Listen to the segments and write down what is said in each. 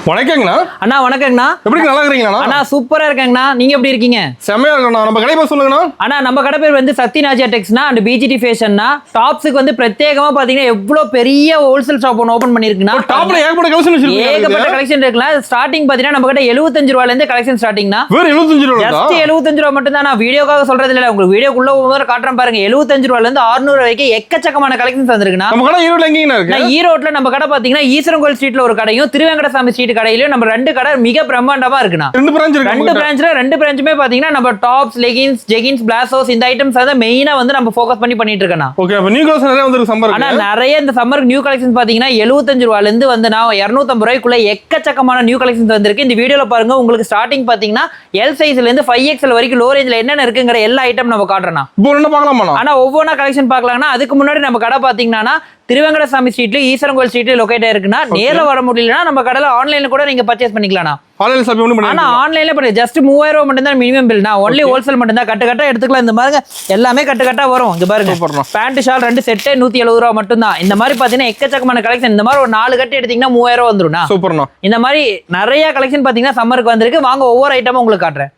வணக்கங்கண்ணா. அண்ணா வணக்கங்கண்ணா. எப்படி நல்லா இருக்கீங்களா? அண்ணா சூப்பரா இருக்கேங்கண்ணா. நீங்க எப்படி இருக்கீங்க? செமையா இருக்கண்ணா. நம்ம கடை பேர் சொல்லுங்கண்ணா. அண்ணா நம்ம கடை பேர் வந்து சத்யநாஜியா டெக்ஸ்னா அண்ட் பிஜிடி ஃபேஷன்னா. டாப்ஸுக்கு வந்து பிரத்யேகமா பாத்தீங்கன்னா எவ்வளவு பெரிய ஹோல்சேல் ஷாப் ஒன்று ஓபன் பண்ணிருக்குன்னா டாப்ல ஏகப்பட்ட கலெக்ஷன் வச்சிருக்கீங்க. ஏகப்பட்ட கலெக்ஷன் இருக்குல. ஸ்டார்டிங் பாத்தீங்கன்னா நம்ம கிட்ட 75 ரூபாயில இருந்து கலெக்ஷன் ஸ்டார்டிங்னா. வேற 75 ரூபாய். ஜஸ்ட் 75 ரூபாய் மட்டும் தான். நான் வீடியோக்காக சொல்றது இல்ல, உங்களுக்கு வீடியோக்குள்ள ஒவ்வொரு காட்டுறேன் பாருங்க. 75 ரூபாயில இருந்து 600 வரைக்கும் எக்கச்சக்கமான கலெக்ஷன்ஸ் வந்திருக்குண்ணா. நம்ம கடை ஈரோட்ல எங்கீங்க இருக்கு? ஈரோட்ல நம்ம கடை பாத்தீங்கன்னா ஈஸ்வரன் ஸ்ட்ரீட்ல ஒரு கடையும் திருவேங்கடசாமி ஸ்ட்ரீட் கடையிலும் நம்ம ரெண்டு கடை மிக பிரம்மாண்டமா இருக்குண்ணா. ரெண்டு பிரான்ச்மே பாத்தீங்கன்னா நம்ம டாப்ஸ், லெகின்ஸ், ஜெகின்ஸ், பிளாசோஸ் இந்த ஐட்டம்ஸ் தான் மெயினா வந்து நம்ம ஃபோக்கஸ் பண்ணி பண்ணிட்டு இருக்கோம். ஓகே. அப்ப நியூ கலெக்ஷன் நிறைய வந்திருக்கு சம்மருக்கு. ஆனா நிறைய இந்த சம்மருக்கு நியூ கலெக்ஷன்ஸ் பாத்தீங்கன்னா 75 ரூபாயில இருந்து வந்து நான் 250 ரூபாய்க்குள்ள எக்கச்சக்கமான நியூ கலெக்ஷன்ஸ் வந்திருக்கு. இந்த வீடியோல பாருங்க. உங்களுக்கு ஸ்டார்டிங் பாத்தீங்கன்னா எல் சைஸ்ல இருந்து 5XL வரைக்கும் லோ ரேஞ்ச்ல என்னென்ன இருக்குங்கிற எல்லா ஐட்டம் நம்ம காட்டுறோம். இப்போ என்ன பார்க்கலாமா? ஆனா ஒவ்வொன்றா கலெக்ஷன் பார்க்கலாம்னா அதுக்கு முன்னாடி நம்ம கடை பாத்தீங்கன்னா திருவேங்கடசாமி ஸ்ட்ரீட்ல ஈஸ்வரன் ஸ்ட்ரீட்ல லொகேட் இருக்குன்னா நேர்ல வர முடியலன்னா நம்ம கடையில ஆன்லைன்ல கூட நீங்க பர்ச்சேஸ் பண்ணிக்கலாம். ஆன்லைன்ல ஷாப்பிங் பண்ணி ஆனா ஆன்லைன்ல பண்ணி ஜஸ்ட் 3000 ரூபாய் மட்டும் தான் மினிமம் பில். நான் ஒன்லி ஹோல்சேல் மட்டும் தான். கட்டு எடுத்துக்கலாம். இந்த மாதிரி எல்லாமே கட்டு வரும். இங்க பாருங்க, பேண்ட் ஷால் ரெண்டு செட் 170 ரூபாய் மட்டும் தான். இந்த மாதிரி பாத்தீங்கன்னா எக்கச்சக்கமான கலெக்ஷன். இந்த மாதிரி ஒரு 4 கட்டு எடுத்தீங்கன்னா 3000 ரூபாய் வந்துரும். சூப்பர்ண்ணா. இந்த மாதிரி நிறைய கலெக்ஷன் பாத்தீங்கன்னா சம்மருக்கு வந்திருக்கு. வாங்க ஒவ்வொரு ஐட்டமும் உங்களுக்கு காட்டுறேன்.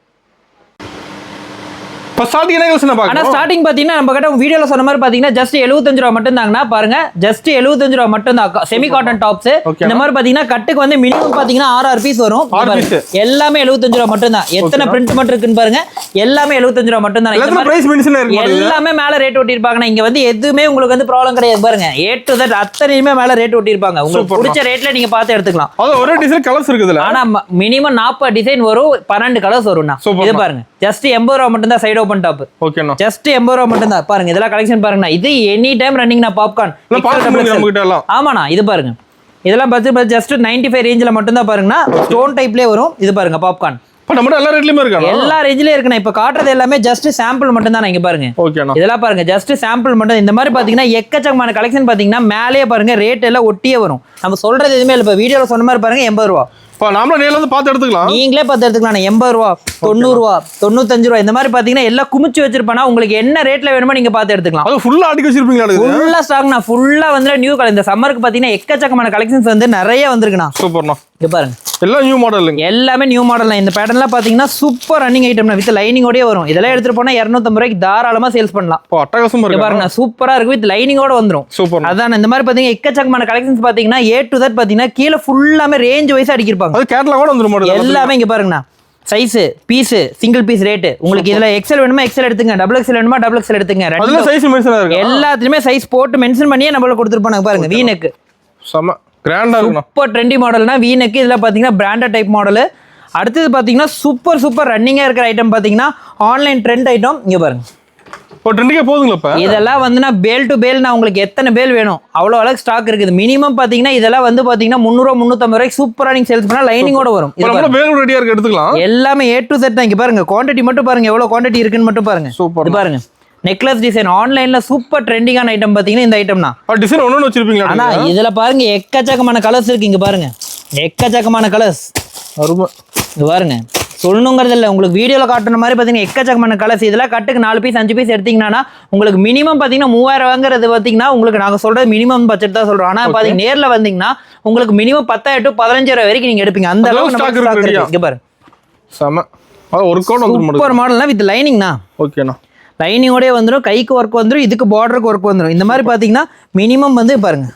ஸ்டார்டிங் பாத்தீங்கன்னா நம்ம கிட்ட வீடியோல சொன்ன மாதிரி பாத்தீங்கன்னா ஜஸ்ட் 75 ரூபாய் மட்டும் தாங்கண்ணா. பாருங்க, ஜஸ்ட் 75 ரூபாய் மட்டும் தான். செமி காட்டன் டாப்ஸ் இந்த மாதிரி பாத்தீங்கன்னா கட்டுக்கு வந்து மினிமம் பாத்தீங்கன்னா 6 பீஸ் வரும். எல்லாமே 75 ரூபாய் மட்டும் தான். எத்தனை பிரிண்ட் மட்டும் இருக்குன்னு பாருங்க. எல்லாமே 75 ரூபாய் மட்டும் தான். எல்லாமே மேல ரேட் ஒட்டி இருப்பாங்க. இங்க வந்து எதுவுமே உங்களுக்கு வந்து ப்ராப்ளம் கிடையாது. பாருங்க, A to Z அத்தனையுமே மேல ரேட் ஒட்டி இருப்பாங்க. உங்களுக்கு பிடிச்ச ரேட்ல நீங்க பார்த்து எடுத்துக்கலாம். ஒரே டிசைன் கலர்ஸ் இருக்குதுல. ஆனா மினிமம் 40 டிசைன் வரும், 12 கலர்ஸ் வரும்னா. இது பாருங்க, ஜஸ்ட் 80 ரூபாய் மட்டும் தான். Side open top. ஓகேண்ணா. ஜஸ்ட் 80 ரூபாய் மட்டும் தான். பாருங்க, இதெல்லாம் கலெக்ஷன் பாருங்க. இது எனி டைம் ரன்னிங்னா பாப்கார்ன். ஆமாண்ணா, இது பாருங்க. இதெல்லாம் பார்த்து ஜஸ்ட் 95 ரேஞ்சில மட்டும் தான். பாருங்கண்ணா, ஸ்டோன் டைப்லயே வரும். இது பாருங்க, பாப்கார்ன். எல்லா ரேட்லயுமே இருக்கு. எல்லா ரேஞ்சிலயும் இருக்குண்ணா. இப்ப காட்டுறது எல்லாமே ஜஸ்ட் சாம்பிள் மட்டும் தான். இங்க பாருங்க, இதெல்லாம் பாருங்க ஜஸ்ட் சாம்பிள் மட்டும். இந்த மாதிரி பாத்தீங்கன்னா எக்கச்சக்கமான கலெக்ஷன் பாத்தீங்கன்னா மேலேயே பாருங்க ரேட் எல்லாம் ஒட்டியே வரும். நம்ம சொல்றது எதுவுமே இல்லை. இப்ப வீடியோல சொன்ன மாதிரி பாருங்க 80 ரூபாய். நாமளே நேர்ல வந்து பார்த்து எடுத்துக்கலாம். நீங்களே பார்த்து எடுத்துக்கலாம். 80 ரூபா, 90 ரூபா, 95 ரூபா இந்த மாதிரி பாத்தீங்கன்னா எல்லாம் குமிச்சு வச்சிருப்பானா. உங்களுக்கு என்ன ரேட்ல வேணுமோ நீங்க பார்த்து எடுத்துக்கலாம். அது ஃபுல்லா அடிக்க வச்சிருப்பீங்களா? ஃபுல்லா ஸ்டாக்னா ஃபுல்லா வந்து நியூ கலெக்ஷன். இந்த சம்மருக்கு பாத்தீங்கன்னா எக்கச்சக்கமான கலெக்ஷன்ஸ் வந்து நிறைய வந்திருக்குண்ணா. சூப்பர்ண்ணா. இங்க பாருங்க, எல்லாம் நியூ மாடல். எல்லாமே நியூ மாடல். இந்த பேட்டர்ன்லாம் பாத்தீங்கன்னா சூப்பர் ரன்னிங் ஐட்டம் வித் லைனிங்கோடயே வரும். இதெல்லாம் எடுத்துட்டு போனா 250 ரூபாய்க்கு தாராளமா சேல்ஸ் பண்ணலாம். அட்டகாசமா இருக்கு பாருங்க, சூப்பரா இருக்கு. வித் லைனிங்கோட வந்துரும். சூப்பர். அதான் இந்த மாதிரி பாத்தீங்கன்னா எக்கச்சக்கமான கலெக்ஷன்ஸ் பாத்தீங்கன்னா A to Z பாத்தீங்கன்னா கீழே ஃபுல்லாமே ரேஞ்ச் வைஸ் அடிக்கிருப்பாங்க. அது கேட்டலாகோட வந்துரும் மாடல் எல்லாமே. இங்க பாருங்கண்ணா, size, piece, single piece rate. உங்களுக்கு இதுல எக்ஸ்எல் வேணுமா எக்ஸ்எல் எடுத்துங்க, டபுள் எக்ஸ்எல் வேணுமா டபுள் எக்ஸ்எல் எடுத்துங்க. ரெண்டு சைஸ் மென்ஷன் இருக்கு. எல்லாத்துலயுமே சைஸ் போட்டு மென்ஷன் பண்ணியே நம்மள கொடுத்துருப்பாங்க. பாருங்க, V neck செம கிராண்டா இருக்கு. சூப்பர் ட்ரெண்டி மாடல்னா V neck. இதுல பாத்தீங்கன்னா பிராண்டட் டைப் மாடல். அடுத்தது பாத்தீங்கன்னா சூப்பர் ரன்னிங்கா இருக்கிற ஐட்டம் பாத்தீங்கன்னா ஆன்லைன் ட்ரெண்ட் ஐட்டம். இங்க பாருங்க, ட்ரெண்டிங்கே போதுங்களா? இப்ப இதெல்லாம் வந்துனா பேல் டு பேல். நான் உங்களுக்கு எத்தனை பேல் வேணும் அவ்வளோ அளவுக்கு ஸ்டாக் இருக்குது. மினிமம் பாத்தீங்கன்னா இதெல்லாம் வந்து பாத்தீங்கன்னா 300 350 ரூபாய்க்கு சூப்பரா நீங்க சேல்ஸ் பண்ணா லைனிங்கோட வரும். பேல் ரெடியா இருக்கு, எடுத்துக்கலாம். எல்லாமே A to Z தான். இங்க பாருங்க, குவாண்டிட்டி மட்டும் பாருங்க எவ்வளவு குவாண்டிட்டி இருக்குன்னு மட்டும் பாருங்க. சூப்பர். இது பாருங்க, நெக்லஸ் டிசைன் ஆன்லைன்ல சூப்பர் ட்ரெண்டிங்கான ஐட்டம் பாத்தீங்கன்னா இந்த ஐட்டம் தான். டிசைன் ஒண்ணு வச்சிருப்பீங்களா? ஆனா இதுல பாருங்க எக்கச்சக்கமான கலர்ஸ் இருக்கு. இங்க பாருங்க, எக்கச்சக்கமான கலர்ஸ். இது பாருங்க, சொல்லணுங்கிறது இல்லை, உங்களுக்கு வீடியோவில் காட்டுன மாதிரி பார்த்தீங்கன்னா எக்கச்சக்கமான கலர்ஸ். இதெல்லாம் கட்டுக்கு 4 பீஸ் 5 பீஸ் எடுத்தீங்கன்னா உங்களுக்கு மினிமம் பார்த்தீங்கன்னா 3000 வாங்குறது பார்த்தீங்கன்னா உங்களுக்கு நாங்கள் சொல்றது மினிமம் பட்ஜெட் தான் சொல்றோம். ஆனால் பார்த்தீங்கன்னா நேரில் வந்தீங்கன்னா உங்களுக்கு மினிமம் 10,000 to 15,000 வரைக்கும் நீங்க எடுப்பீங்க. அந்த அளவுக்கு இங்க பாருங்க, சூப்பர் மாடல்னா வித் லைனிங்னா. ஓகேண்ணா. லைனிங்கோடய வந்துடும், கைக்கு ஒர்க் வந்துடும், இதுக்கு பார்டருக்கு ஒர்க் வந்துடும். இந்த மாதிரி பார்த்தீங்கன்னா மினிமம் வந்து பாருங்க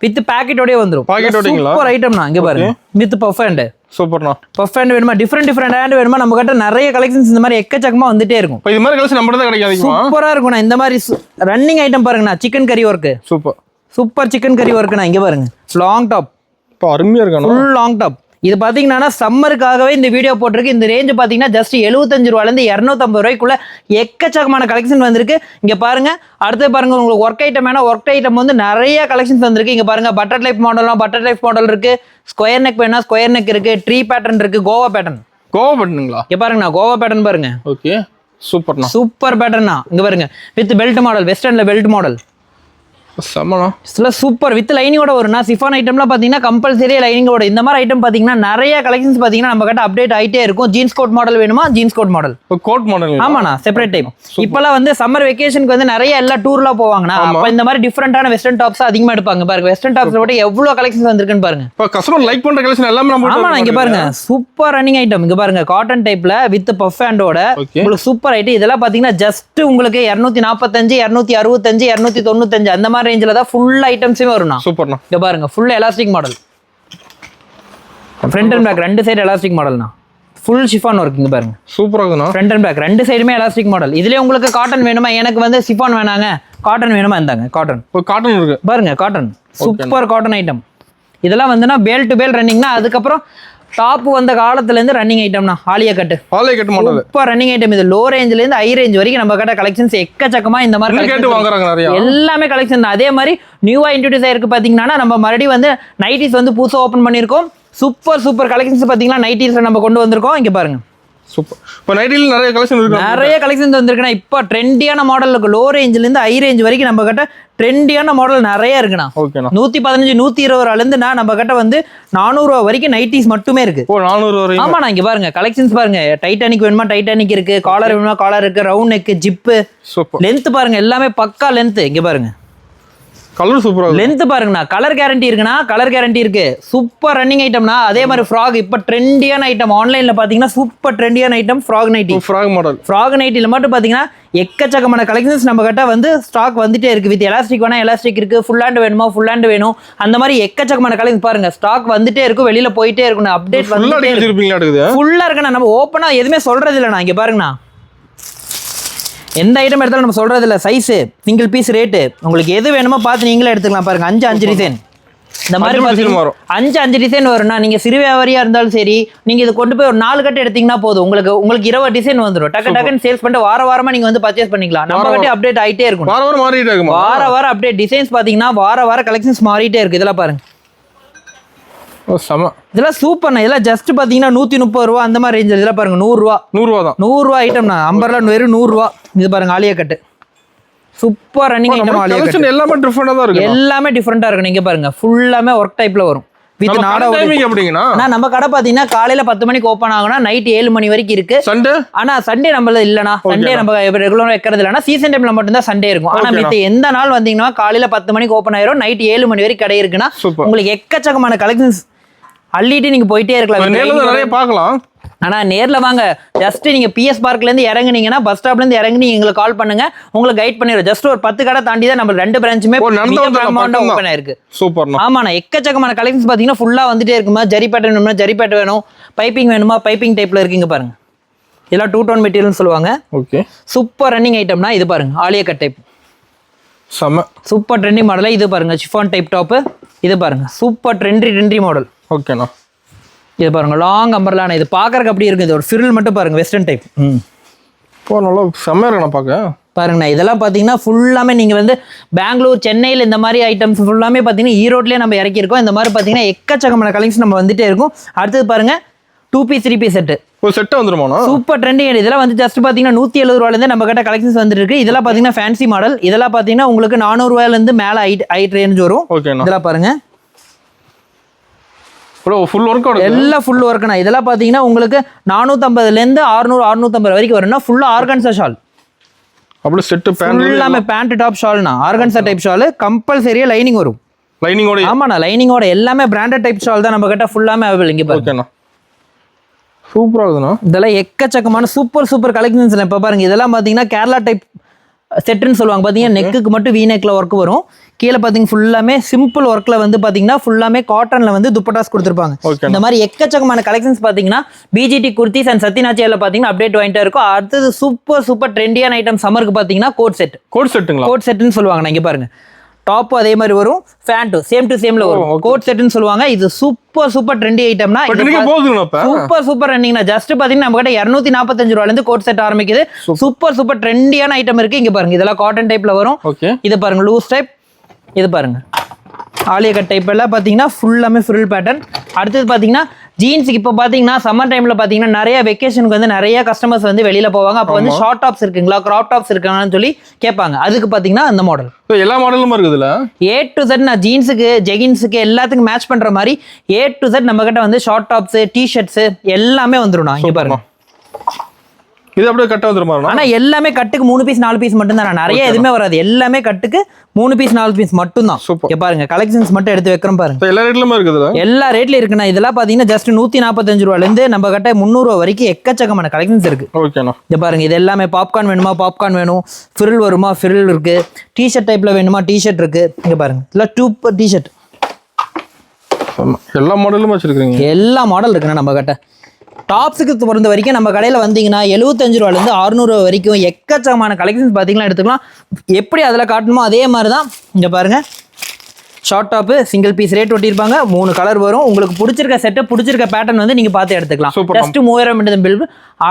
வித் பாக்கெட்டோடய வந்துடும். சூப்பர் ஐட்டம்னா. இங்க பாருங்க, வித் பஃப் ஹேண்ட். சூப்பர்ண்ணா. பஃப் ஹேண்ட் வேணுமா, டிஃப்ரெண்ட் ஹேண்ட் வேணுமா, நம்ம கிட்ட நிறைய கலெக்ஷன்ஸ் இந்த மாதிரி எக்கச்சக்கமா வந்துட்டே இருக்கும். இது மாதிரி கலெக்ஷன் நம்ம தான் கிடைக்காது. சூப்பரா இருக்கும்ண்ணா. இந்த மாதிரி ரன்னிங் ஐட்டம் பாருங்கண்ணா. சிக்கன் கறி ஒர்க். சூப்பர் சிக்கன் கறி ஒர்க்குண்ணா. இங்க பாருங்க, லாங் டாப். அருமையா இருக்கு, ஃபுல் லாங் டாப். இது பாத்தீங்கன்னா சம்மருக்காகவே இந்த வீடியோ போட்டிருக்கு. இந்த ரேஞ்ச் பாத்தீங்கன்னா ஜஸ்ட் 75 ரூபாயில இருந்து 250 ரூபாய்க்குள்ள எக்கச்சக்கமான கலெக்ஷன் வந்திருக்கு. இங்க பாருங்க, அடுத்து பாருங்க, உங்களுக்கு ஒர்க் ஐட்டம் வேணா ஒர்க் ஐட்டம் வந்து நிறைய கலெக்ஷன்ஸ் வந்திருக்கு. இங்க பாருங்க, பட்டர் லைஃப் மாடல் இருக்கு, ஸ்கொயர் நெக் வேணா ஸ்கொயர் நெக் இருக்கு, ட்ரீ பேட்டர்ன் இருக்கு, கோவா பேட்டர்னுங்களா? இங்க பாருங்க, கோவா பேட்டர்ன் பாருங்க. ஓகே, சூப்பர்ண்ணா. சூப்பர் பேட்டர்னா. இங்க பாருங்க, வித் பெல்ட் மாடல், வெஸ்டர்ன்ல பெல்ட் மாடல். செம்மண்ணா. இதெல்லாம் சூப்பர் வித் லைனிங்கோட வரும்னா. சிஃபான் ஐட்டம்லாம் பார்த்தீங்கன்னா கம்பல்சரி லைனிங்கோட. இந்த மாதிரி ஐட்டம் பார்த்தீங்கன்னா நிறைய கலெக்ஷன்ஸ் பார்த்தீங்கன்னா நம்ம கிட்ட அப்டேட் ஆகிட்டே இருக்கும். ஜீன்ஸ் கோட் மாடல் வேணுமா, jeans code model, code model. ஆமாண்ணா, செப்பரேட் டைப். இப்பெல்லாம் வந்து சம்மர் வெக்கேஷனுக்கு வந்து நிறைய எல்லா டூர்லாம் போவாங்கண்ணா. அப்போ இந்த மாதிரி டிஃப்ரெண்டான வெஸ்டர்ன் டாப்ஸ் அதிகமாக எடுப்பாங்க. பாருங்க வெஸ்டர்ன் டாப்ஸ்ல கூட எவ்வளோ கலெக்ஷன்ஸ் வந்திருக்குன்னு பாருங்க. இப்போ கஸ்டமர் லைக் பண்ற கலெக்ஷன் எல்லாமே நம்ம. ஆமாண்ணா, இங்க பாருங்க சூப்பர் ரன்னிங் ஐட்டம். இங்க பாருங்க காட்டன் டைப்ல வித் பஃப் ஹேண்டோட உங்களுக்கு சூப்பர் ஐட்டம். இதெல்லாம் பாத்தீங்கன்னா ஜஸ்ட் உங்களுக்கு 245, 265, 295 அந்த மாதிரி ரேஞ்சில தான் ஃபுல் ஐட்டம்ஸுமே வரும்ண்ணா. சூப்பர்ண்ணா. இங்க பாருங்க full elastic model, front and back ரெண்டு சைடு எலாஸ்டிக் மாடல்னா. Full chiffon work. இங்க பாருங்க சூப்பரா இருக்குண்ணா. ஃப்ரண்ட் அண்ட் பேக் ரெண்டு சைடுமே எலாஸ்டிக் மாடல். இதுலயே உங்களுக்கு காட்டன் வேணுமா, எனக்கு வந்து ஷிஃபான் வேணாங்க காட்டன் வேணுமா, இருந்தாங்க காட்டன். காட்டன் இருக்கு பாருங்க, காட்டன் சூப்பர் காட்டன் ஐட்டம். இதெல்லாம் வந்துன்னா பேல் டு பேல் ரன்னிங்னா. அதுக்கப்புறம் டாப் வந்த காலத்துல இருந்து ரன்னிங் ஐட்டம்னா. Alia cut model super running item. இது லோ ரேஞ்சில இருந்து ஹை ரேஞ்ச் வரைக்கும் நம்ம கிட்ட கலெக்ஷன்ஸ் எக்கச்சக்கமா இந்த மாதிரி கேட்டு வாங்குறாங்க நிறைய. எல்லாமே கலெக்ஷன் தான். அதே மாதிரி நியூவா இன்ட்ரோடியூஸ் ஆயிருக்கு பாத்தீங்கன்னா நம்ம மறுபடியும் வந்து நைட்டிஸ் வந்து புதுசா ஓபன் பண்ணிருக்கோம். சூப்பர் கலெக்ஷன்ஸ் பாத்தீங்கன்னா நைட்டிஸ்ல நம்ம கொண்டு வந்திருக்கோம். இங்க பாருங்க சூப்பர். இப்போ நைட்டில நிறைய கலெக்ஷன் இருக்கு. நிறைய கலெக்ஷன்ஸ் வந்திருக்குண்ணா. இப்போ ட்ரெண்டியான மாடல் இருக்கு. லோ ரேஞ்சில இருந்து ஹை ரேஞ்ச் வரைக்கும் நம்ம கிட்ட ட்ரெண்டியான மாடல் நிறைய இருக்குண்ணா. ஓகேண்ணா. 115, 120 ரூபாயில இருந்து நம்ம கிட்ட வந்து 400 ரூபா வரைக்கும் நைட்டிஸ் மட்டுமே இருக்கு. ஓ 400 வரைக்கும். ஆமாண்ணா, இங்க பாருங்க கலெக்ஷன்ஸ் பாருங்க. டைட்டானிக் வேணுமா டைட்டானிக் இருக்கு, காலர் வேணுமா காலர் இருக்கு, round neck, zip, super. Length பாருங்க எல்லாமே பக்கா லென்த். இங்க பாருங்க கலர் சூப்பரா இருக்கு. லென்த் பாருங்கண்ணா. கலர் கேரண்டி இருக்குண்ணா, கலர் கேரண்டி இருக்கு. சூப்பர் ரன்னிங் ஐட்டம்னா. அதே மாதிரி ஃப்ராக் இப்போ ட்ரெண்டியான ஐட்டம். ஆன்லைன்ல பாத்தீங்கன்னா சூப்பர் ட்ரெண்டியான item frock nighty. Frock model. Frock நைட்டில மட்டும் பாத்தீங்கன்னா எக்கச்சக்கமான கலெக்ஷன்ஸ் நம்ம கிட்ட வந்து ஸ்டாக் வந்துட்டே இருக்கு. வித் எலாஸ்டிக் வேணா எலாஸ்டிக் இருக்கு, ஃபுல் ஹேண்ட் வேணுமா ஃபுல் ஹேண்ட் வேணும். அந்த மாதிரி எக்கச்சக்கமான கலெக்ஷன் பாருங்க. ஸ்டாக் வந்துட்டே இருக்கும், வெளியில போயிட்டே இருக்கும். அப்டேட் வந்துட்டே இருக்கு. ஃபுல்லா இருக்குண்ணா. நம்ம ஓப்பனா எதுவுமே சொல்றது இல்லைண்ணா. இங்க பாருங்கண்ணா, எந்த ஐட்டம் எடுத்தாலும் நம்ம சொல்றது இல்லை. சைஸ், சிங்கிள் பீஸ், ரேட்டு உங்களுக்கு எது வேணுமோ பார்த்து நீங்களே எடுத்துக்கலாம். பாருங்க 5 டிசைன் இந்த மாதிரி பார்த்தீங்கன்னா 5 டிசைன் வரும்னா. நீங்க சிறு வியாபாரியா இருந்தாலும் சரி, நீங்க இது கொண்டு போய் ஒரு 4 கட்டு எடுத்தீங்கன்னா போதும். உங்களுக்கு 20 டிசைன் வந்துடும். டக்குன்னு சேல்ஸ் பண்ணிட்டு வாரமா நீங்க வந்து பர்ச்சேஸ் பண்ணிக்கலாம். நம்ம கிட்ட அப்டேட் ஆயிட்டே இருக்கும். வாரம் மாறிட்டே இருக்கும். வாரம் அப்டேட் டிசைன்ஸ் பாத்தீங்கன்னா வார கலெக்ஷன்ஸ் மாறிட்டே இருக்கு. இதெல்லாம் பாருங்க. இதெல்லாம் சூப்பர்ண்ணா. இதெல்லாம் ஜஸ்ட் பாத்தீங்கன்னா 130 ரூபா அந்த மாதிரி ரேஞ்சில். இதெல்லாம் பாருங்க 100 ரூபா தான். 100 ரூபா ஐட்டம்னா. அம்பர்லாம் வெறும் 100 ரூபா. இது பாருங்க ஆலியா கட்டு சூப்பர் ரன்னிங் ஐட்டம். ஆலியா கட்டு எல்லாமே டிஃபரெண்டா தான் இருக்கு. எல்லாமே டிஃபரெண்டா இருக்கு. நீங்க பாருங்க ஃபுல்லாமே ஒர்க் டைப்ல வரும். வித் நாடா டைமிங் எப்படிங்கனா? நம்ம கடை பாத்தீங்கன்னா காலையில 10 மணிக்கு ஓபன் ஆகும்னா நைட் 7 மணி வரைக்கும் இருக்கு. சண்டே ஆனா சண்டே நம்மள இல்லனா. சண்டே நம்ம ரெகுலரா வைக்கிறது இல்லனா. சீசன் டைம்ல மட்டும் தான் சண்டே இருக்கும். ஆனா மித்த எந்த நாள் வந்தீங்கன்னா காலையில 10 மணிக்கு ஓபன் ஆயிரும், நைட் 7 மணி வரைக்கும் கடை இருக்குன்னா உங்களுக்கு எக்கச்சக்கமான கலெக்ஷன்ஸ் அள்ளிட்டு நீங்க போயிட்டே இருக்கலாம். நிறைய பார்க்கலாம். ஆனா நேர்ல வாங்க. ஜஸ்ட் நீங்க பிஎஸ் பார்க்ல இருந்து இறங்குனீங்கன்னா பஸ் ஸ்டாப்ல இருந்து இறங்கி எங்களுக்கு கால் பண்ணுங்க, உங்களுக்கு கைட் பண்ணிடுறோம். ஜஸ்ட் ஒரு 10 கடை தாண்டி தான் நம்ம 2 பிரான்ச்சுமே ஓபன் ஆயிருக்கு. சூப்பர். ஆமாண்ணா, எக்கச்சக்கமான கலெக்ஷன்ஸ் பாத்தீங்கன்னா ஃபுல்லா வந்துட்டே இருக்குமா. ஜரி பேட்டர்ன் வேணுமா ஜரி பேட்டர் வேணும், பைப்பிங் வேணுமா பைப்பிங் டைப்ல இருக்குங்க பாருங்க. இதெல்லாம் 2 டோன் மெட்டீரியல் சொல்லுவாங்க. ஓகே. சூப்பர் ரன்னிங் ஐட்டம்னா. இது பாருங்க ஆலியா கட் டைப் செம சூப்பர் ட்ரெண்டிங் மாடல். இது பாருங்க ஷிஃபான் டைப் டாப். இது பாருங்க சூப்பர் ட்ரெண்டி மாடல். ஓகேண்ணா. இது பாருங்க லாங் அம்பர்லான. இது பாக்குறதுக்கு அப்படி இருக்கு. இது ஒரு ஃபிரில் மட்டும் பாருங்க வெஸ்டர்ன் டைப். நல்லா செம்மையா இருக்குண்ணா பார்க்க. பாருங்கண்ணா இதெல்லாம் பாத்தீங்கன்னா ஃபுல்லாமே நீங்க வந்து பெங்களூர், சென்னையில் இந்த மாதிரி ஐட்டம்ஸ் ஃபுல்லாமே பாத்தீங்கன்னா ஈரோட்லயே நம்ம இறக்கியிருக்கோம். இந்த மாதிரி பாத்தீங்கன்னா எக்கச்சக்கமான கலெக்ஷன் நம்ம வந்துட்டே இருக்கும். அடுத்தது பாருங்க 2 பீஸ் 3 பீஸ் செட். ஒரு செட் வந்துருமாண்ணா? Super trending. இதெல்லாம் வந்து ஜஸ்ட் பாத்தீங்கன்னா 170 ரூபாயில இருந்து நம்ம கிட்ட கலெக்ஷன்ஸ் வந்துட்டு இருக்கு. இதெல்லாம் பாத்தீங்கன்னா ஃபேன்சி மாடல். இதெல்லாம் பாத்தீங்கன்னா உங்களுக்கு 400 ரூபாயில இருந்து மேல ஹைட் ரேஞ்ச் வரும். இதெல்லாம் பாருங்க ஃபுல் ஒர்க். எல்லாம் ஃபுல் ஒர்க்னா. இதெல்லாம் பாத்தீங்கன்னா உங்களுக்கு 450ல இருந்து 600 650 வரைக்கும் வரும்னா. ஃபுல்லா ஆர்கன்சா ஷால். அப்படியே செட் பேண்ட் எல்லாமே பேண்ட் டாப் ஷால்னா. ஆர்கன்சா டைப் ஷால் கம்பல்சரியா லைனிங் வரும். லைனிங்கோட. ஆமாண்ணா, லைனிங்கோட எல்லாமே பிராண்டட் டைப் ஷால் தான் நம்ம கிட்ட ஃபுல்லாமே அவைலபிள். இங்க பாருங்க சூப்பரா இருக்குண்ணா. இதெல்லாம் எக்கச்சக்கமான சூப்பர் கலெக்ஷன்ஸ். இப்ப பாருங்க இதெல்லாம் பாத்தீங்கன்னா கேரளா டைப் செட்டுன்னு சொல்லுவாங்க. பாத்தீங்கன்னா நெக்குக்கு மட்டும் வீ நெக்ல ஒர்க் வரும். கீழே பாத்தீங்க ஃபுல்லாமே சிம்பிள் ஒர்க்ல வந்து பாத்தீங்கன்னா ஃபுல்லாமே காட்டன்ல வந்து துப்பட்டாஸ் கொடுத்துருப்பாங்க. இந்த மாதிரி எக்கச்சக்கமான கலெக்ஷன்ஸ் பாத்தீங்கன்னா பிஜிடி குர்த்திஸ் அண்ட் சத்தியநாச்சியால பாத்தீங்கன்னா அப்டேட் வாங்கிட்டே இருக்கும். அடுத்தது சூப்பர் ட்ரெண்டியான ஐட்டம் சம்மருக்கு பாத்தீங்கன்னா கோட் செட்டுன்னு சொல்லுவாங்க. இங்க பாருங்க டாப் அதே மாதிரி வரும், பேண்ட் சேம் டு சேம்ல வரும். கோட் செட்னு சொல்லுவாங்க. இது சூப்பர் ட்ரெண்டி ஐட்டம்னா. சூப்பர் ரன்னிங்னா. ஜஸ்ட் பாத்தீங்கன்னா நம்ம கிட்ட 245 ரூபாயில இருந்து கோட் செட் ஆரம்பிக்குது. சூப்பர் ட்ரெண்டியான ஐட்டம் இருக்கு. இங்க பாருங்க இதெல்லாம் காட்டன் டைப்ல வரும். இது பாருங்க லூஸ் டைப். இது பாருங்க ஆலியா கட் டைப் எல்லாம் பார்த்தீங்கன்னா ஃபுல்லாமே ஃப்ரில் பேட்டர்ன். அடுத்தது பார்த்தீங்கன்னா ஜீன்ஸுக்கு இப்போ பார்த்தீங்கன்னா சம்மர் டைமில் பார்த்தீங்கன்னா நிறைய வெக்கேஷனுக்கு வந்து நிறைய கஸ்டமர்ஸ் வந்து வெளியில் போவாங்க. அப்போ வந்து ஷார்ட் டாப்ஸ் இருக்குங்களா, கிராப் டாப்ஸ் இருக்காங்கன்னு சொல்லி கேட்பாங்க. அதுக்கு பார்த்தீங்கன்னா அந்த மாடல் எல்லா மாடலும் இருக்குதுல்ல. A to Z நான் ஜீன்ஸுக்கு ஜெகின்ஸுக்கு எல்லாத்துக்கும் மேட்ச் பண்ணுற மாதிரி A to Z நம்ம கிட்ட வந்து ஷார்ட் டாப்ஸு டிஷர்ட்ஸு எல்லாமே வந்துடும். இங்கே பாருங்க, இது அப்படியே கட்ட வந்துருமா? ஆனா எல்லாமே கட்டுக்கு 3 பீஸ் 4 பீஸ் மட்டும் தான், நிறைய எதுவுமே வராது. எல்லாமே கட்டுக்கு 3 பீஸ் 4 பீஸ் மட்டும் தான். இங்க பாருங்க கலெக்ஷன்ஸ் மட்டும் எடுத்து வைக்கிறோம் பாருங்க. எல்லா ரேட்லயுமே இருக்குதுல, எல்லா ரேட்லயும் இருக்குண்ணா. இதெல்லாம் பாத்தீங்கன்னா ஜஸ்ட் 145 ரூபாயில இருந்து நம்ம கிட்ட 300 ரூபா வரைக்கும் எக்கச்சக்கமான கலெக்ஷன்ஸ் இருக்கு. ஓகேண்ணா. இங்க பாருங்க, இது எல்லாமே பாப்கார்ன் வேணுமா பாப்கார்ன் வேணும், ஃபிரில் வருமா ஃபிரில் இருக்கு, டிஷர்ட் டைப்ல வேணுமா டிஷர்ட் இருக்கு. இங்க பாருங்க இல்ல டூப் டிஷர்ட் எல்லா மாடலும் வச்சிருக்கீங்க. எல்லா மாடல் இருக்குண்ணா நம்ம கிட்ட. டாப்ஸுக்கு பொறுத்த வரைக்கும் நம்ம கடையில் வந்தீங்கன்னா 75 ரூபாயிலேருந்து 600 ரூபா வரைக்கும் எக்கச்சக்கமான கலெக்ஷன்ஸ் பார்த்தீங்கன்னா எடுத்துக்கலாம். எப்படி அதில் காட்டணுமோ அதே மாதிரி தான். இங்கே பாருங்கள், short top single piece rate ஒட்டியிருப்பாங்க, 3 கலர் வரும். உங்களுக்கு பிடிச்சிருக்க செட்டு பிடிச்சிருக்க பேட்டர்ன் வந்து நீங்கள் பார்த்து எடுத்துக்கலாம். Just 3000 bill.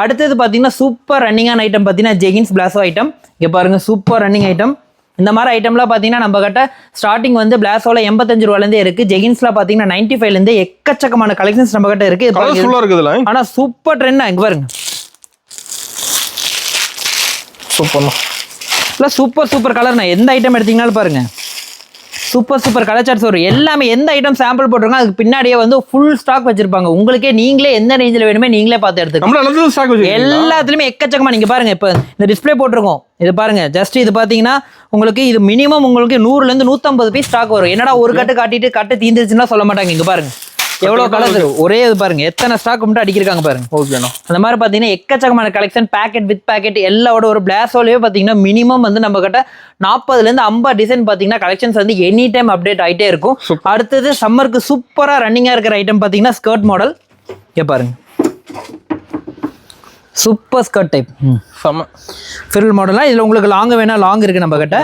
அடுத்தது பார்த்தீங்கன்னா சூப்பர் ரன்னிங்கான ஐட்டம் பார்த்தீங்கன்னா ஜெகின்ஸ் பிளாசோ ஐட்டம். இங்கே பாருங்கள் சூப்பர் ரன்னிங் ஐட்டம். இந்த மாதிரி ஐட்டம்லாம் பார்த்தீங்கன்னா நம்ம கிட்ட ஸ்டார்டிங் வந்து பிளாஸோவில் 85 ரூபாயிலேருந்தே இருக்குது. ஜெகின்ஸ்லாம் பார்த்தீங்கன்னா 95லேருந்து எக்கச்சக்கமான கலெக்ஷன்ஸ் நம்ம கிட்ட இருக்குது. ஆனால் சூப்பர் ட்ரெண்ட். இங்கே பாருங்க, சூப்பர் சூப்பர் கலர்ண்ணா. எந்த ஐட்டம் எடுத்தீங்கன்னாலும் பாருங்க சூப்பர் சூப்பர் கலர் சார்ட்ஸ் வரும். எல்லாமே எந்த ஐட்டம் சாம்பிள் போட்டிருக்கோம் அதுக்கு பின்னாடியே வந்து ஃபுல் ஸ்டாக் வச்சிருப்பாங்க. உங்களுக்கே நீங்களே எந்த ரேஞ்சில் வேணுமே நீங்களே பார்த்து எடுத்துக்கலாம். எல்லாத்துலயுமே எக்கச்சக்கமா. நீங்க பாருங்க, இப்போ இந்த டிஸ்பிளே போட்டிருக்கோம், இது பாருங்க. ஜஸ்ட் இது பாத்தீங்கன்னா உங்களுக்கு இது மினிமம் உங்களுக்கு 100லேருந்து 150 பீஸ் ஸ்டாக் வரும். என்னடா ஒரு கட்டு காட்டிட்டு கட்டு தீந்துருச்சுன்னா சொல்ல மாட்டாங்க. இங்க பாருங்க எவ்வளவு கலர் ஒரே இது பாருங்க, எத்தனை ஸ்டாக் மட்டும் அடிக்கிருக்காங்க பாருங்க. ஓகேண்ணா. அந்த மாதிரி பாத்தீங்கன்னா எக்கச்சக்கமான கலெக்ஷன் பேக்கெட் வித் பேக்கெட் எல்லாவோட ஒரு பிளாஸோலயே பாத்தீங்கன்னா மினிமம் வந்து நம்ம கிட்ட 40லேருந்து 50 டிசைன் பாத்தீங்கன்னா கலெக்ஷன்ஸ் வந்து எனி டைம் அப்டேட் ஆயிட்டே இருக்கும். அடுத்தது சம்மருக்கு சூப்பரா ரன்னிங்கா இருக்கிற ஐட்டம் பாத்தீங்கன்னா ஸ்கர்ட் மாடல். இங்க பாருங்க, சூப்பர் ஸ்கர்ட் டைப் ஃபிரில் மாடல்லாம். இதுல உங்களுக்கு லாங் வேணா லாங் இருக்கு நம்ம கிட்ட.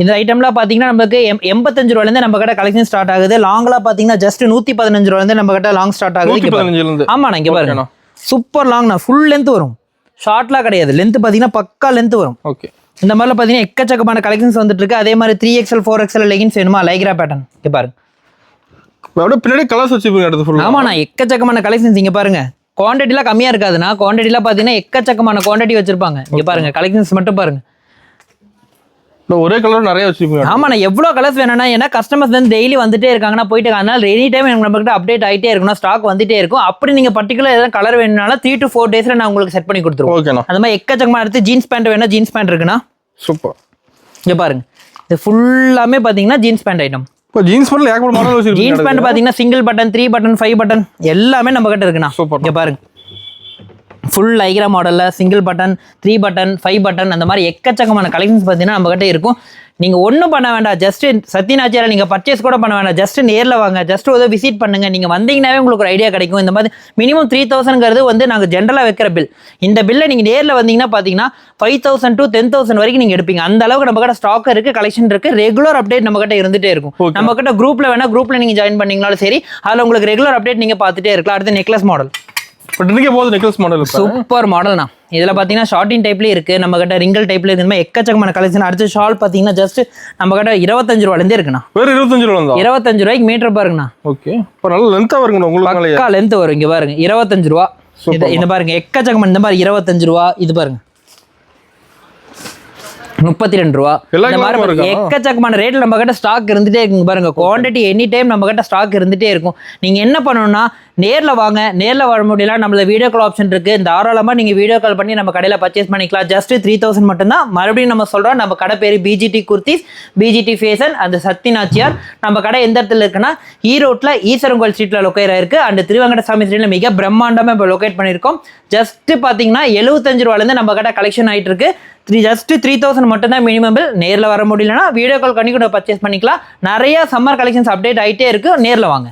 இந்த ஐட்டம்லாம் பார்த்தீங்கன்னா நமக்கு 85 ரூபாயிலேருந்து நம்ம கிட்ட கலெக்ஷன் ஸ்டார்ட் ஆகுது. லாங்லாம் பார்த்தீங்கன்னா ஜஸ்ட் 115 ரூபாயிலேருந்து நம்ம கிட்ட லாங் ஸ்டார்ட் ஆகுது. ஆமாண்ணா, இங்கே பாருங்க சூப்பர் லாங்ண்ணா, ஃபுல் லென்த் வரும், ஷார்ட்லாம் கிடையாது. லென்த் பார்த்தீங்கன்னா பக்கா லென்த் வரும். ஓகே, இந்த மாதிரிலாம் பார்த்தீங்கன்னா எக்கச்சக்கமான கலெக்ஷன்ஸ் வந்துட்டு இருக்கு. அதே மாதிரி 3XL 4XL லெகின்ஸ் வேணுமா லைக்ரா பேட்டர்ன். இங்கே பாருங்க பின்னாடி கலர்ஸ் வச்சு. ஆமாண்ணா, எக்கச்சக்கமான கலெக்ஷன்ஸ். இங்கே பாருங்க குவான்டிட்டிலாம் கம்மியாக இருக்காதுண்ணா. குவான்டிட்டிலாம் பார்த்தீங்கன்னா எக்கச்சக்கமான குவான்டிட்டி வச்சிருப்பாங்க. இங்கே பாருங்க கலெக்ஷன்ஸ் மட்டும் பாருங்க, ஒரே கலர் நிறைய வச்சிருப்பீங்க. ஆமாண்ணா, எவ்வளோ கலர்ஸ் வேணும்னா, ஏன்னா கஸ்டமர்ஸ் வந்து டெய்லி வந்துட்டே இருக்காங்கன்னா போயிட்டு அதனால எனி டைம் நம்ம கிட்ட அப்டேட் ஆகிட்டே இருக்கணும், ஸ்டாக் வந்துட்டே இருக்கும். அப்படி நீங்க பர்டிகுலர் ஏதாவது கலர் வேணும்னாலும் 3 to 4 டேஸ்ல நான் உங்களுக்கு செட் பண்ணி கொடுத்துருவோம். ஓகேண்ணா. அந்த மாதிரி எக்கச்சக்கமா எடுத்து ஜீன்ஸ் பேண்ட் வேணா ஜீன்ஸ் பேண்ட் இருக்குண்ணா. சூப்பர். இங்க பாருங்க, இது ஃபுல்லாமே பாத்தீங்கன்னா ஜீன்ஸ் பேண்ட் ஐட்டம். இப்போ ஜீன்ஸ் பேண்ட்ல ஏகப்பட்ட மாடல் வச்சிருக்கீங்க. ஜீன்ஸ் பேண்ட் பாத்தீங்கன்னா சிங்கிள் பட்டன் 3 பட்டன் 5 பட்டன் எல்லாமே நம்ம கிட்ட இருக்குண்ணா. சூப்பர். இங்க பாருங்க ஃபுல் லைக்ரா மாடலில் சிங்கிள் பட்டன் 3 பட்டன் 5 பட்டன் அந்த மாதிரி எக்கச்சக்கமான கலெக்ஷன்ஸ் பார்த்தீங்கன்னா நம்ம கிட்ட இருக்கும். நீங்கள் ஒன்றும் பண்ண வேண்டாம், ஜஸ்ட் சத்யநாச்சியாரை நீங்கள் பர்ச்சேஸ் கூட பண்ண வேண்டாம், ஜஸ்ட் நேரில் வாங்க, ஜஸ்ட் ஒரு விசிட் பண்ணுங்கள். நீங்கள் வந்தீங்கன்னாவே உங்களுக்கு ஒரு ஐடியா கிடைக்கும். இந்த மாதிரி மினிமம் 3000ங்கிறது வந்து நாங்கள் ஜென்ரலாக வைக்கிற பில். இந்த பில்லை நீங்கள் நேரில் வந்தீங்கன்னா பார்த்தீங்கன்னா 5000 to 10,000 வரைக்கும் நீங்கள் எடுப்பீங்க. அந்த அளவுக்கு நம்ம கிட்ட ஸ்டாக் இருக்குது, கலெக்ஷன் இருக்குது, ரெகுலர் அப்டேட் நம்ம கிட்ட இருந்துகிட்டே இருக்கும். நம்ம கிட்ட குரூப்பில் வேணால் குரூப்பில் நீங்கள் ஜாயின் பண்ணீங்கனாலும் சரி, அதில் உங்களுக்கு ரெகுலர் அப்டேட் நீங்கள் பார்த்துட்டே இருக்கலாம். அடுத்து necklace model. Necklace model super மாடல்னா. இதுல பாத்தீங்கன்னா ஷார்ட்டின் டைப்லயே இருக்கு, நம்ம கிட்ட ரிங்கல் டைப்ல இருக்கு, எக்கச்சக்கமான கலெக்ஷன். அடுத்து ஷால் பாத்தீங்கன்னா ஜஸ்ட் நம்ம கிட்ட 25 ரூபாயில இருந்தே இருக்குண்ணா. வேற 25 ரூபா 25 ரூபாய்க்கு மீட்டர் பாருங்கண்ணா. ஓகே, இப்போ நல்ல லென்த்தா வருங்க உங்களுக்கு. பக்கா லென்த் வரும். இங்க பாருங்க 25 ரூபா. இந்த பாருங்க எக்கச்சக்கமான இந்த மாதிரி 25 ரூபா. இது பாருங்க 32 ரூபா. இந்த மாதிரி எக்கச்சக்கமான ரேட்ல நம்ம கிட்ட ஸ்டாக் இருந்துட்டே இருக்குங்க. பாருங்க குவான்டிட்டி எனி டைம் நம்ம கிட்ட ஸ்டாக் இருந்துட்டே இருக்கும். நீங்க என்ன பண்ணணும்னா நேர்ல வாங்க, நேர்ல வர முடியல நம்மள வீடியோ கால் ஆப்ஷன் இருக்கு, தாராளமா நீங்க வீடியோ கால் பண்ணி நம்ம கடையில பர்ச்சேஸ் பண்ணிக்கலாம். ஜஸ்ட் 3000 மட்டும் தான். மறுபடியும் நம்ம சொல்றோம், நம்ம கடை பேரு BGT குர்த்திஸ், BGT ஃபேஷன் அந்த சத்யநாச்சியார். நம்ம கடை எந்த இடத்துல இருக்குன்னா ஈரோட்ல ஈஸ்வரங்கோயில் ஸ்ட்ரீட்ல லொக்கேட் ஆயிருக்கு. அண்ட் திருவங்கடசாமி ஸ்ட்ரீட்ல மிக பிரம்மாண்டமா இப்போ லொக்கேட் பண்ணிருக்கோம். ஜஸ்ட் பாத்தீங்கன்னா 75 ரூபாயில இருந்து நம்ம கடை கலெக்ஷன் ஆயிட்டு இருக்கு. ஜஸ்ட் 3000 மட்டும் தான் மினிமம் பில். நேரில் வர முடியலன்னா வீடியோ கால் பண்ணி கூட பர்ச்சேஸ் பண்ணிக்கலாம். நிறைய சம்மர் கலெக்ஷன்ஸ் அப்டேட் ஆகிட்டே இருக்கு, நேரில் வாங்க.